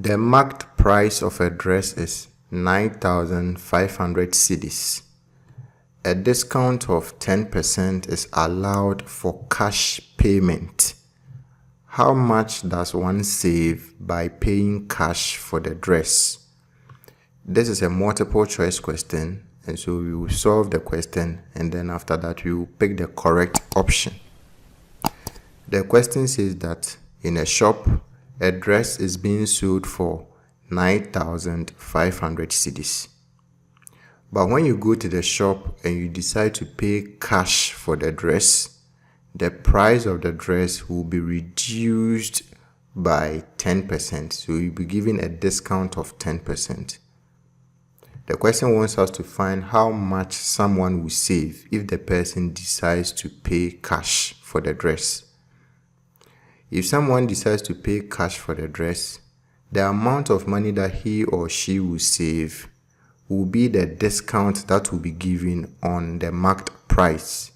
The marked price of a dress is 9,500 cedis. A discount of 10% is allowed for cash payment. How much does one save by paying cash for the dress? This is a multiple choice question, and so we will solve the question, and then after that we will pick the correct option. The question says that in a shop, a dress is being sold for 9,500 cedis. But when you go to the shop and you decide to pay cash for the dress, the price of the dress will be reduced by 10%. So you'll be given a discount of 10%. The question wants us to find how much someone will save if the person decides to pay cash for the dress. If someone decides to pay cash for the dress, the amount of money that he or she will save will be the discount that will be given on the marked price.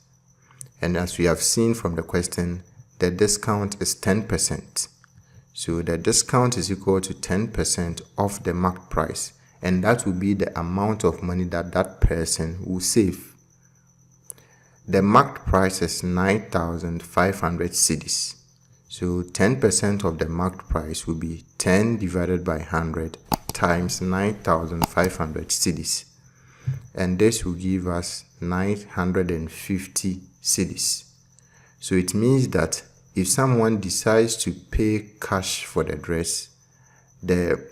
And as we have seen from the question, the discount is 10%. So the discount is equal to 10% of the marked price, and that will be the amount of money that that person will save. The marked price is 9,500 cedis. So 10% of the marked price will be 10 divided by 100 times 9,500 cedis. And this will give us 950 cedis. So it means that if someone decides to pay cash for the dress, the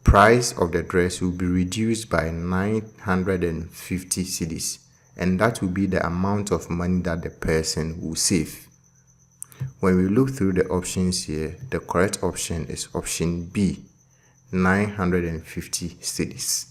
price of the dress will be reduced by 950 cedis. And that will be the amount of money that the person will save. When we look through the options here, the correct option is option B, 950 cedis.